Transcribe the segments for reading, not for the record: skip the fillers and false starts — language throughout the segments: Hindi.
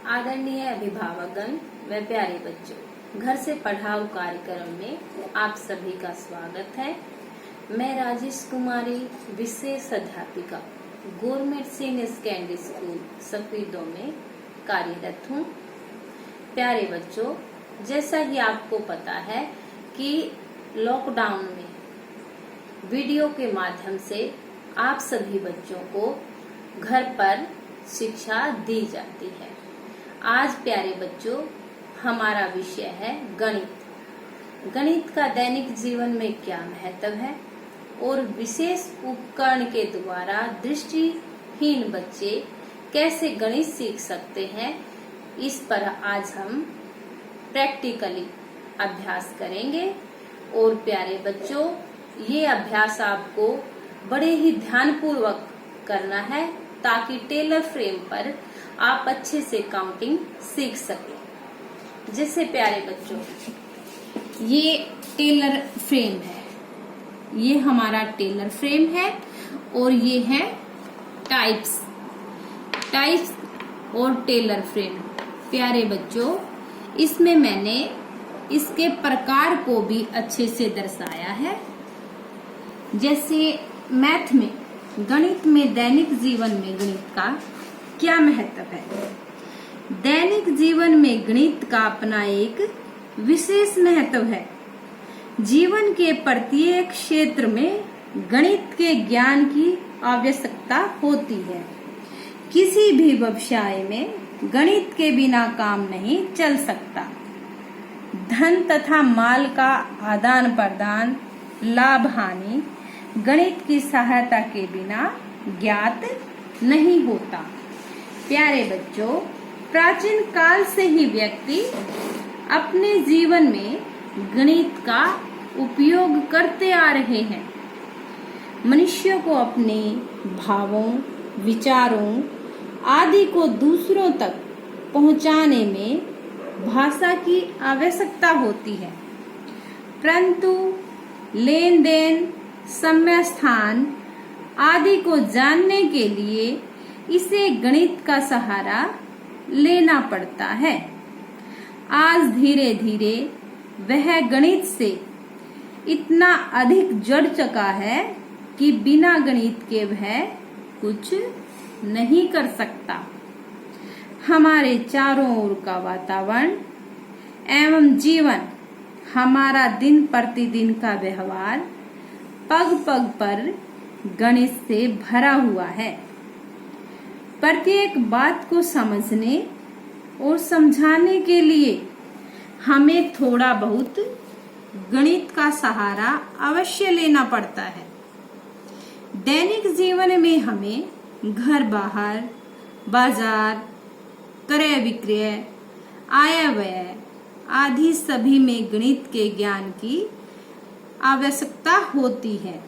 आदरणीय अभिभावकगण व प्यारे बच्चों, घर से पढ़ाओ कार्यक्रम में आप सभी का स्वागत है। मैं राजेश कुमारी, विशेष अध्यापिका, government senior secondary school Safidon में कार्यरत हूँ। प्यारे बच्चों, जैसा कि आपको पता है कि लॉकडाउन में वीडियो के माध्यम से आप सभी बच्चों को घर पर शिक्षा दी जाती है। आज प्यारे बच्चों, हमारा विषय है गणित। गणित का दैनिक जीवन में क्या महत्व है और विशेष उपकरण के द्वारा दृष्टिहीन बच्चे कैसे गणित सीख सकते हैं, इस पर आज हम प्रैक्टिकली अभ्यास करेंगे। और प्यारे बच्चों, ये अभ्यास आपको बड़े ही ध्यानपूर्वक करना है ताकि टेलर फ्रेम पर आप अच्छे से काउंटिंग सीख सकें। जैसे प्यारे बच्चों, ये टेलर फ्रेम है, ये हमारा टेलर फ्रेम है और ये है टाइप्स और टेलर फ्रेम। प्यारे बच्चों, इसमें मैंने इसके प्रकार को भी अच्छे से दर्शाया है। जैसे मैथ में, गणित में, दैनिक जीवन में गणित का क्या महत्व है। दैनिक जीवन में गणित का अपना एक विशेष महत्व है। जीवन के प्रत्येक क्षेत्र में गणित के ज्ञान की आवश्यकता होती है। किसी भी व्यवसाय में गणित के बिना काम नहीं चल सकता। धन तथा माल का आदान प्रदान, लाभ हानि गणित की सहायता के बिना ज्ञात नहीं होता। प्यारे बच्चों, प्राचीन काल से ही व्यक्ति अपने जीवन में गणित का उपयोग करते आ रहे हैं। मनुष्य को अपने भावों, विचारों आदि को दूसरों तक पहुंचाने में भाषा की आवश्यकता होती है, परंतु लेन देन, समय, स्थान आदि को जानने के लिए इसे गणित का सहारा लेना पड़ता है। आज धीरे धीरे वह गणित से इतना अधिक जुड़ चुका है कि बिना गणित के वह कुछ नहीं कर सकता। हमारे चारों ओर का वातावरण एवं जीवन, हमारा दिन प्रतिदिन का व्यवहार पग पग पर गणित से भरा हुआ है। प्रत्येक बात को समझने और समझाने के लिए हमें थोड़ा बहुत गणित का सहारा अवश्य लेना पड़ता है। दैनिक जीवन में हमें घर बाहर, बाजार, क्रय विक्रय, आय व्यय आदि सभी में गणित के ज्ञान की आवश्यकता होती है।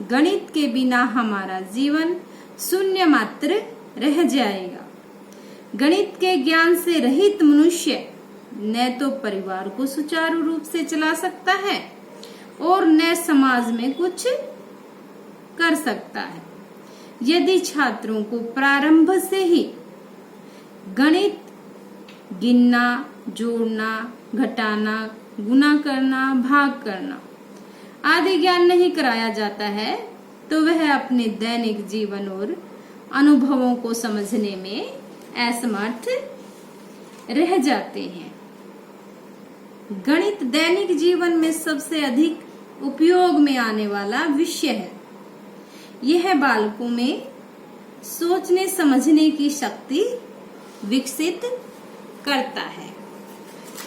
गणित के बिना हमारा जीवन शून्य मात्र रह जाएगा। गणित के ज्ञान से रहित मनुष्य न तो परिवार को सुचारू रूप से चला सकता है और न समाज में कुछ कर सकता है। यदि छात्रों को प्रारंभ से ही गणित गिनना, जोड़ना, घटाना, गुणा करना, भाग करना आदि ज्ञान नहीं कराया जाता है तो वह अपने दैनिक जीवन और अनुभवों को समझने में असमर्थ रह जाते हैं। गणित दैनिक जीवन में सबसे अधिक उपयोग में आने वाला विषय है। यह बालकों में सोचने समझने की शक्ति विकसित करता है।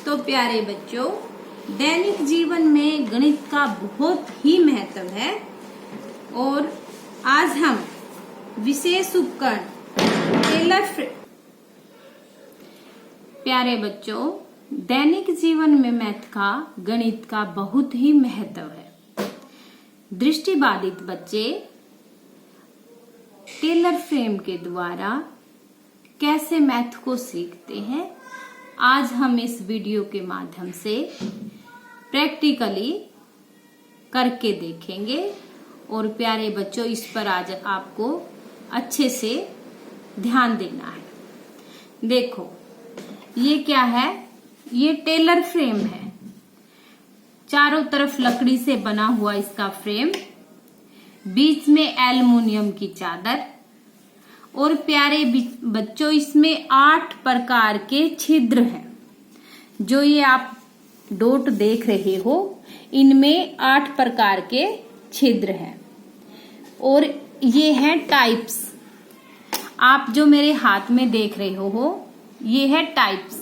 तो प्यारे बच्चों, दैनिक जीवन में गणित का बहुत ही महत्व है और आज हम विशेष उपकरण टेलर फ्रेम। प्यारे बच्चों, दैनिक जीवन में मैथ का, गणित का बहुत ही महत्व है। दृष्टिबाधित बच्चे टेलर फ्रेम के द्वारा कैसे मैथ को सीखते हैं, आज हम इस वीडियो के माध्यम से प्रैक्टिकली करके देखेंगे। और प्यारे बच्चों, इस पर आज आपको अच्छे से ध्यान देना है। देखो, ये क्या है, ये टेलर फ्रेम है। चारों तरफ लकड़ी से बना हुआ इसका फ्रेम, बीच में एल्युमिनियम की चादर। और प्यारे बच्चों, इसमें 8 प्रकार के छिद्र हैं। जो ये आप डॉट देख रहे हो, इनमें 8 प्रकार के छिद्र हैं। और ये हैं टाइप्स। आप जो मेरे हाथ में देख रहे हो, ये है टाइप्स।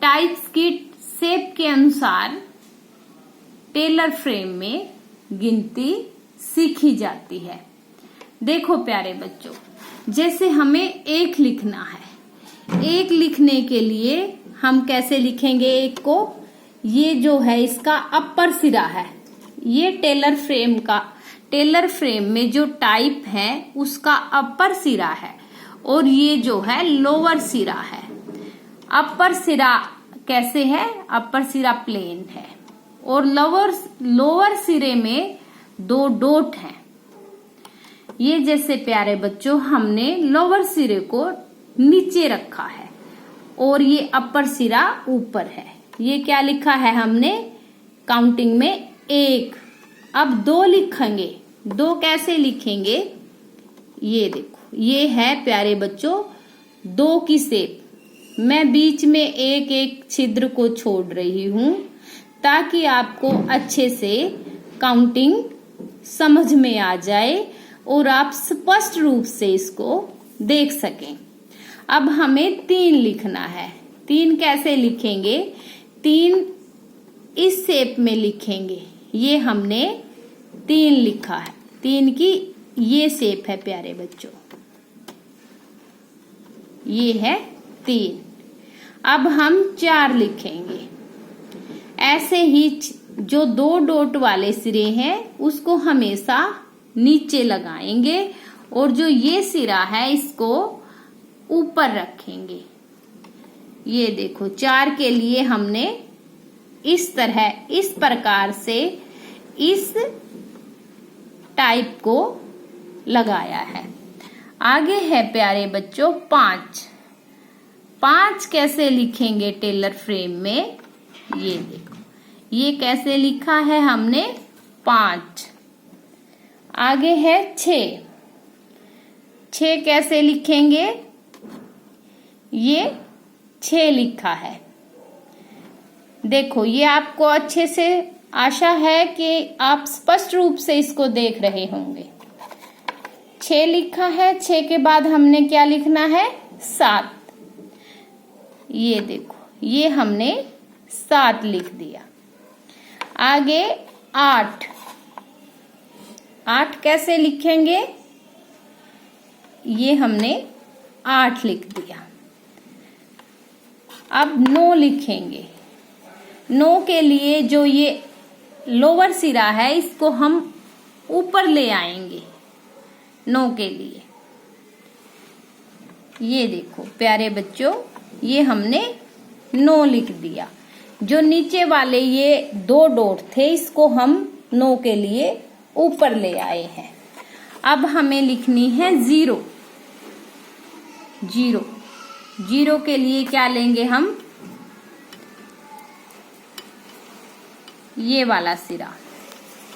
टाइप्स की शेप के अनुसार टेलर फ्रेम में गिनती सीखी जाती है। देखो प्यारे बच्चों, जैसे हमें 1 लिखना है। 1 लिखने के लिए हम कैसे लिखेंगे 1 को? ये जो है इसका अपर सिरा है। ये टेलर फ्रेम में जो टाइप है उसका अपर सिरा है, और ये जो है लोअर सिरा है। अपर सिरा कैसे है? अपर सिरा प्लेन है, और लोअर सिरे में 2 डॉट हैं। ये जैसे प्यारे बच्चों, हमने लोअर सिरे को नीचे रखा है और ये अपर सिरा ऊपर है। ये क्या लिखा है हमने काउंटिंग में? 1। अब 2 लिखेंगे। 2 कैसे लिखेंगे? ये देखो, ये है प्यारे बच्चों 2 की शेप। मैं बीच में एक छिद्र को छोड़ रही हूं ताकि आपको अच्छे से काउंटिंग समझ में आ जाए और आप स्पष्ट रूप से इसको देख सकें। अब हमें 3 लिखना है। 3 कैसे लिखेंगे? 3 इस शेप में लिखेंगे। ये हमने 3 लिखा है। 3 की ये शेप है प्यारे बच्चों, ये है 3। अब हम 4 लिखेंगे। ऐसे ही जो 2 डॉट वाले सिरे हैं उसको हमेशा नीचे लगाएंगे, और जो ये सिरा है इसको ऊपर रखेंगे। ये देखो 4 के लिए हमने इस प्रकार से इस टाइप को लगाया है। आगे है प्यारे बच्चों 5। 5 कैसे लिखेंगे टेलर फ्रेम में? ये देखो, ये कैसे लिखा है हमने? 5। आगे है 6। 6 कैसे लिखेंगे? ये 6 लिखा है। देखो, ये आपको अच्छे से आशा है कि आप स्पष्ट रूप से इसको देख रहे होंगे। 6 लिखा है। 6 के बाद हमने क्या लिखना है? 7। ये देखो, ये हमने 7 लिख दिया। आगे 8। 8 कैसे लिखेंगे? ये हमने 8 लिख दिया। अब 9 लिखेंगे। 9 के लिए जो ये लोअर सिरा है इसको हम ऊपर ले आएंगे। 9 के लिए ये देखो प्यारे बच्चों, ये हमने 9 लिख दिया। जो नीचे वाले ये 2 डॉट थे इसको हम 9 के लिए ऊपर ले आए हैं। अब हमें लिखनी है 0। 0 के लिए क्या लेंगे हम? ये वाला सिरा।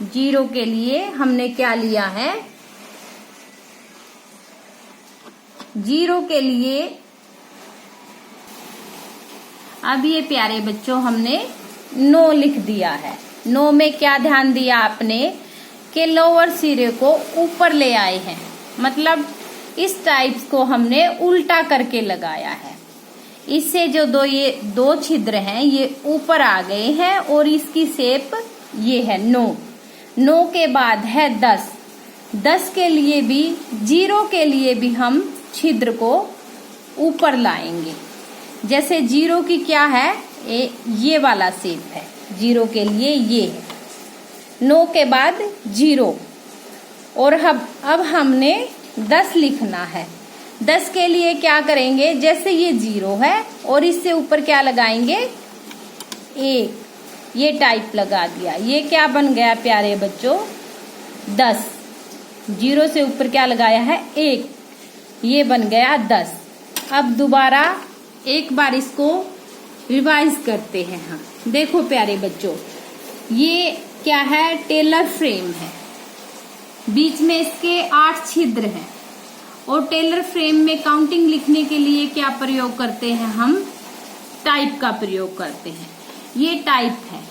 0 के लिए हमने क्या लिया है? 0 के लिए अब ये प्यारे बच्चों हमने 9 लिख दिया है। 9 में क्या ध्यान दिया आपने कि लोअर सिरे को ऊपर ले आए हैं, मतलब इस टाइप्स को हमने उल्टा करके लगाया है। इससे जो ये 2 छिद्र हैं ये ऊपर आ गए हैं और इसकी शेप ये है 9। 9 के बाद है 10। 10 के लिए भी, 0 के लिए भी हम छिद्र को ऊपर लाएंगे। जैसे 0 की क्या है? ये वाला शेप है। 0 के लिए ये है। 9 के बाद 0, और अब हमने 10 लिखना है। 10 के लिए क्या करेंगे? जैसे ये 0 है और इससे ऊपर क्या लगाएंगे? 1। ये टाइप लगा दिया। ये क्या बन गया प्यारे बच्चों? 10। 0 से ऊपर क्या लगाया है? 1। ये बन गया 10। अब दोबारा एक बार इसको रिवाइज करते हैं हम। देखो प्यारे बच्चों, ये क्या है? टेलर फ्रेम है। बीच में इसके 8 छिद्र हैं और टेलर फ्रेम में काउंटिंग लिखने के लिए क्या प्रयोग करते हैं हम? टाइप का प्रयोग करते हैं। ये टाइप है।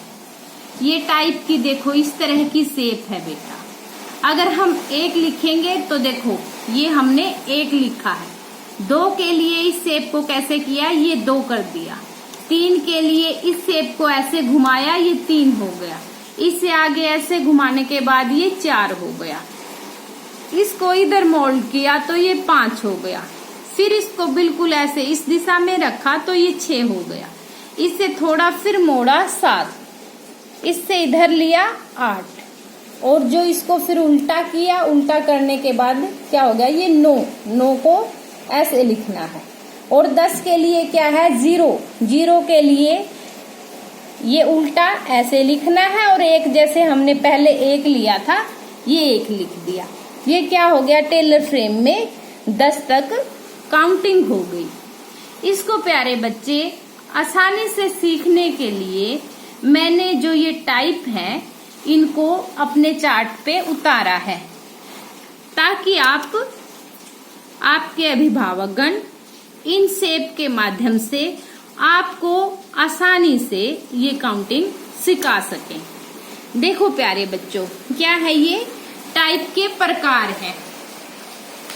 ये टाइप की देखो इस तरह की शेप है बेटा। अगर हम 1 लिखेंगे तो देखो ये हमने 1 लिखा है। 2 के लिए इस शेप को कैसे किया? ये 2 कर दिया। 3 के लिए इस शेप को ऐसे घुमाया, ये 3 हो गया। इससे आगे ऐसे घुमाने के बाद ये 4 हो गया। इसको इधर मोल्ड किया तो ये 5 हो गया। फिर इसको बिल्कुल ऐसे इस दिशा में रखा तो ये 6 हो गया। इससे थोड़ा फिर मोड़ा 7, इससे इधर लिया 8, और जो इसको फिर उल्टा किया, उल्टा करने के बाद क्या हो गया? ये 9 को ऐसे लिखना है। और 10 के लिए क्या है? 0 के लिए ये उल्टा ऐसे लिखना है, और 1 जैसे हमने पहले 1 लिया था ये 1 लिख दिया। ये क्या हो गया? टेलर फ्रेम में 10 तक काउंटिंग हो गई। इसको प्यारे बच्चे आसानी से सीखने के लिए मैंने जो ये टाइप है इनको अपने चार्ट पे उतारा है, ताकि आपके अभिभावकगण इन शेप के माध्यम से आपको आसानी से ये काउंटिंग सिखा सकें। देखो प्यारे बच्चों, क्या है ये? टाइप के प्रकार हैं।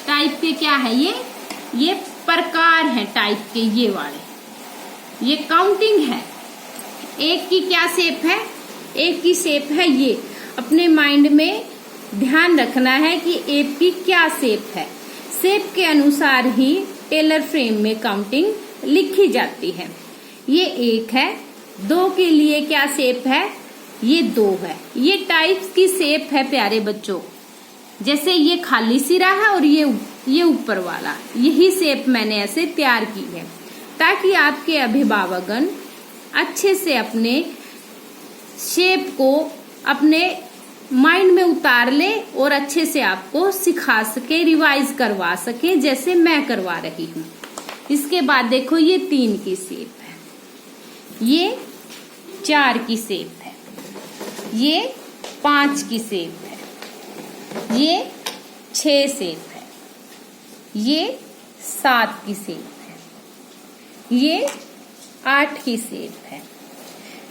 टाइप के क्या है? ये प्रकार हैं टाइप के, ये वाले। ये काउंटिंग है। 1 की क्या शेप है? 1 की शेप है ये। अपने माइंड में ध्यान रखना है कि 1 की क्या शेप है। शेप के अनुसार ही टेलर फ्रेम में काउंटिंग लिखी जाती है। ये 1 है। 2 के लिए क्या शेप है? ये 2 है। ये टाइप्स की शेप है प्यारे बच्चों। जैसे ये खाली सिरा है और ये ऊपर वाला, यही शेप मैंने ऐसे तैयार की है, ताकि आपके अभिभावकगण अच्छे से अपने शेप को अपने माइंड में उतार ले और अच्छे से आपको सिखा सके, रिवाइज करवा सके, जैसे मैं करवा रही हूँ। इसके बाद देखो ये 3 की शेप है, ये 4 की शेप है, ये 5 की शेप है, ये 6 शेप है, ये 7 की शेप है, ये 8 की शेप है।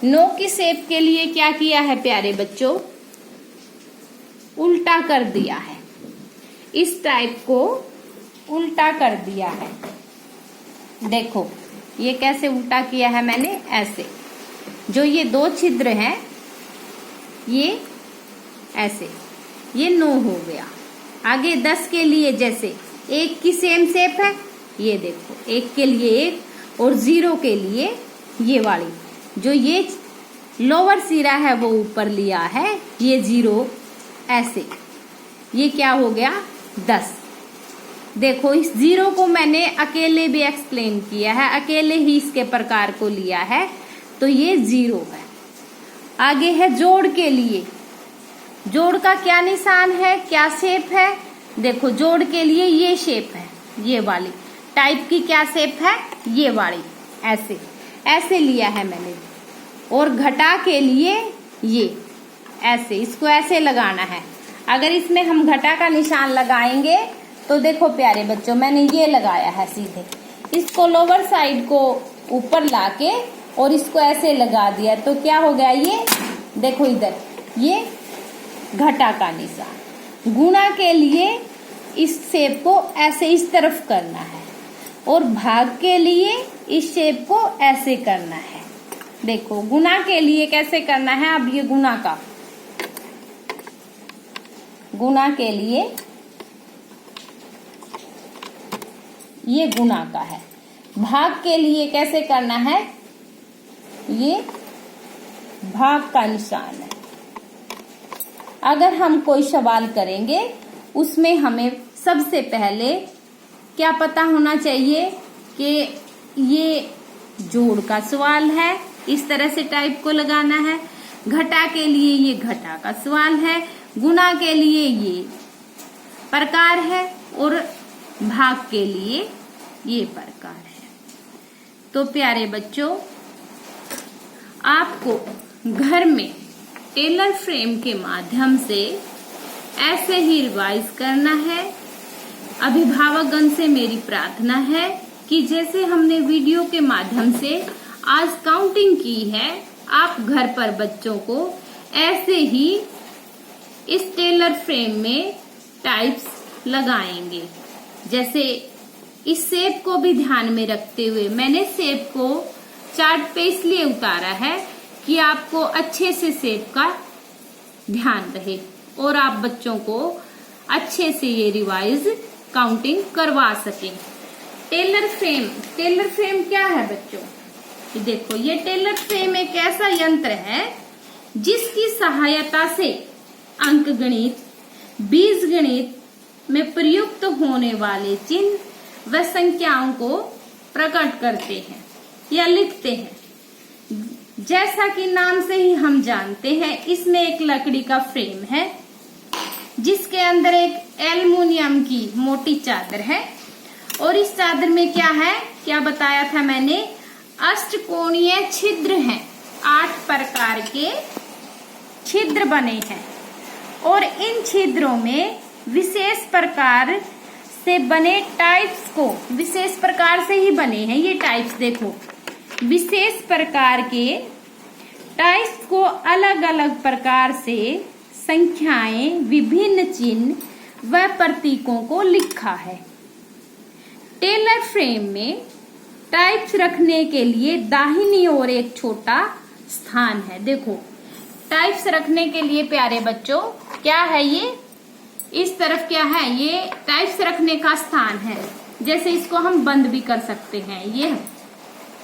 9 की शेप के लिए क्या किया है प्यारे बच्चों? उल्टा कर दिया है। इस टाइप को उल्टा कर दिया है। देखो ये कैसे उल्टा किया है मैंने? ऐसे। जो ये 2 छिद्र हैं ये ऐसे, ये 9 हो गया। आगे 10 के लिए जैसे 1 की सेम शेप है, ये देखो 1 के लिए 1 और 0 के लिए ये वाली, जो ये लोअर सिरा है वो ऊपर लिया है, ये 0 ऐसे। ये क्या हो गया? 10। देखो इस 0 को मैंने अकेले भी एक्सप्लेन किया है, अकेले ही इसके प्रकार को लिया है, तो ये 0 है। आगे है जोड़ के लिए। जोड़ का क्या निशान है, क्या शेप है? देखो जोड़ के लिए ये शेप है, ये वाली। टाइप की क्या शेप है? ये वाली, ऐसे ऐसे लिया है मैंने। और घटा के लिए ये ऐसे, इसको ऐसे लगाना है। अगर इसमें हम घटा का निशान लगाएंगे तो देखो प्यारे बच्चों, मैंने ये लगाया है सीधे, इसको लोअर साइड को ऊपर लाके और इसको ऐसे लगा दिया, तो क्या हो गया? ये देखो इधर ये घटा का निशान। गुणा के लिए इस शेप को ऐसे इस तरफ करना है और भाग के लिए इस शेप को ऐसे करना है। देखो गुणा के लिए कैसे करना है? अब ये गुणा के लिए ये गुणा का है। भाग के लिए कैसे करना है? ये भाग का निशान है। अगर हम कोई सवाल करेंगे उसमें हमें सबसे पहले क्या पता होना चाहिए कि ये जोड़ का सवाल है, इस तरह से टाइप को लगाना है। घटा के लिए ये घटा का सवाल है, गुणा के लिए ये प्रकार है और भाग के लिए ये प्रकार है। तो प्यारे बच्चों, आपको घर में टेलर फ्रेम के माध्यम से ऐसे ही रिवाइज करना है। अभिभावकगण से मेरी प्रार्थना है कि जैसे हमने वीडियो के माध्यम से आज काउंटिंग की है, आप घर पर बच्चों को ऐसे ही इस टेलर फ्रेम में टाइप्स लगाएंगे। जैसे इस शेप को भी ध्यान में रखते हुए मैंने शेप को चार्ट पे इसलिए उतारा है कि आपको अच्छे से शेप का ध्यान रहे और आप बच्चों को अच्छे से ये रिवाइज काउंटिंग करवा सकें। टेलर फ्रेम क्या है बच्चों? ये देखो, ये टेलर फ्रेम एक ऐसा यंत्र है जिसकी सहायता से अंकगणित, बीजगणित में प्रयुक्त होने वाले चिन्ह व संख्याओं को प्रकट करते हैं या लिखते हैं। जैसा कि नाम से ही हम जानते हैं, इसमें एक लकड़ी का फ्रेम है जिसके अंदर एक एल्युमिनियम की मोटी चादर है और इस चादर में क्या है, क्या बताया था मैंने, अष्टकोणीय छिद्र हैं। 8 प्रकार के छिद्र बने हैं और इन छिद्रों में विशेष प्रकार से बने टाइप्स को, विशेष प्रकार से ही बने हैं ये टाइप्स। देखो, विशेष प्रकार के टाइप्स को अलग अलग प्रकार से संख्याएं, विभिन्न चिन्ह व प्रतीकों को लिखा है। टेलर फ्रेम में टाइप्स रखने के लिए दाहिनी ओर एक छोटा स्थान है। देखो, टाइप्स रखने के लिए प्यारे बच्चों क्या है, ये इस तरफ क्या है, ये टाइप्स रखने का स्थान है। जैसे इसको हम बंद भी कर सकते हैं।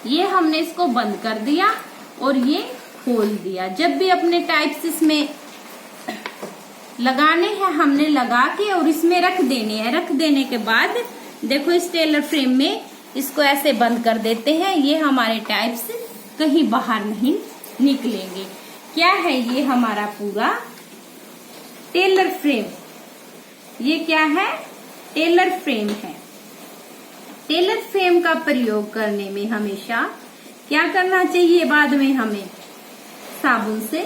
ये हमने इसको बंद कर दिया और ये खोल दिया। जब भी अपने टाइप्स इसमें लगाने हैं हमने लगा के और इसमें रख देने हैं। रख देने के बाद देखो, इस टेलर फ्रेम में इसको ऐसे बंद कर देते हैं। ये हमारे टाइप्स कहीं बाहर नहीं निकलेंगे। क्या है, ये हमारा पूरा टेलर फ्रेम। ये क्या है, टेलर फ्रेम है। टेलर फ्रेम का प्रयोग करने में हमेशा क्या करना चाहिए, बाद में हमें साबुन से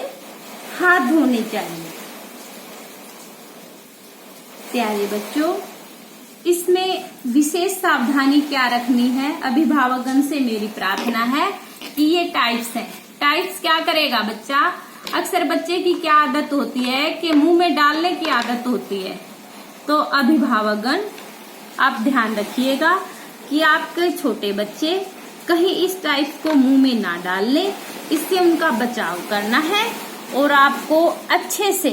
हाथ धोने चाहिए। प्यारे बच्चों, इसमें विशेष सावधानी क्या रखनी है, अभिभावकगण से मेरी प्रार्थना है कि ये टाइप्स हैं। टाइप्स क्या करेगा बच्चा, अक्सर बच्चे की क्या आदत होती है कि मुंह में डालने की आदत होती है। तो अभिभावकगण आप ध्यान रखिएगा कि आपके छोटे बच्चे कहीं इस टाइप्स को मुंह में ना डाल ले, इससे उनका बचाव करना है और आपको अच्छे से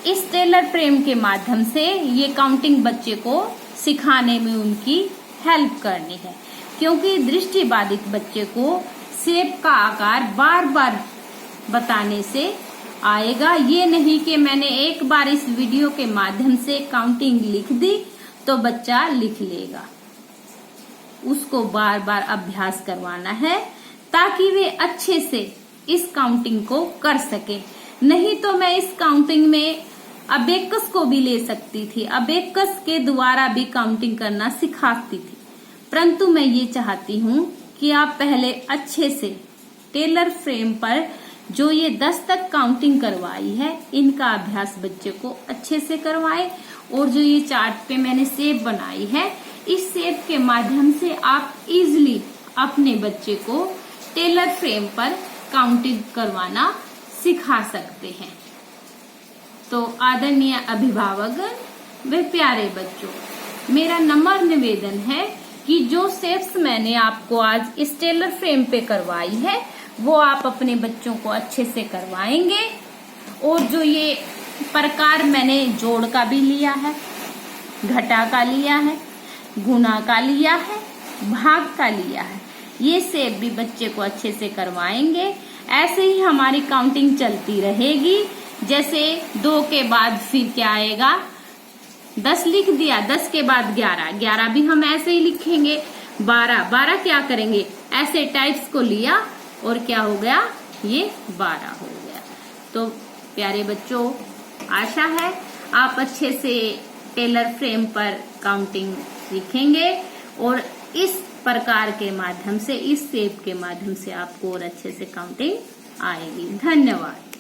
इस टेलर फ्रेम के माध्यम से ये काउंटिंग बच्चे को सिखाने में उनकी हेल्प करनी है। क्योंकि दृष्टिबाधित बच्चे को शेप का आकार बार बार बताने से आएगा। ये नहीं कि मैंने एक बार इस वीडियो के माध्यम से काउंटिंग लिख दी तो बच्चा लिख लेगा। उसको बार बार अभ्यास करवाना है ताकि वे अच्छे से इस काउंटिंग को कर सके। नहीं तो मैं इस काउंटिंग में अबेकस को भी ले सकती थी, अबेकस के द्वारा भी काउंटिंग करना सिखाती थी, परंतु मैं ये चाहती हूँ कि आप पहले अच्छे से टेलर फ्रेम पर जो ये 10 तक काउंटिंग करवाई है इनका अभ्यास बच्चे को अच्छे से करवाए और जो ये चार्ट पे मैंने शेप बनाई है इस शेप के माध्यम से आप इजिली अपने बच्चे को टेलर फ्रेम पर काउंटिंग करवाना सिखा सकते हैं। तो आदरणीय अभिभावक व प्यारे बच्चों, मेरा नम्र निवेदन है कि जो शेप्स मैंने आपको आज इस टेलर फ्रेम पे करवाई है वो आप अपने बच्चों को अच्छे से करवाएंगे। और जो ये प्रकार मैंने जोड़ का भी लिया है, घटा का लिया है, गुना का लिया है, भाग का लिया है, ये शेप भी बच्चे को अच्छे से करवाएंगे। ऐसे ही हमारी काउंटिंग चलती रहेगी। जैसे 2 के बाद फिर क्या आएगा, 10 लिख दिया, 10 के बाद 11, 11 भी हम ऐसे ही लिखेंगे। 12, 12 क्या करेंगे, ऐसे टाइप्स को लिया और क्या हो गया, ये 12 हो गया। तो प्यारे बच्चों, आशा है आप अच्छे से टेलर फ्रेम पर काउंटिंग सीखेंगे और इस प्रकार के माध्यम से, इस शेप के माध्यम से आपको और अच्छे से काउंटिंग आएगी। धन्यवाद।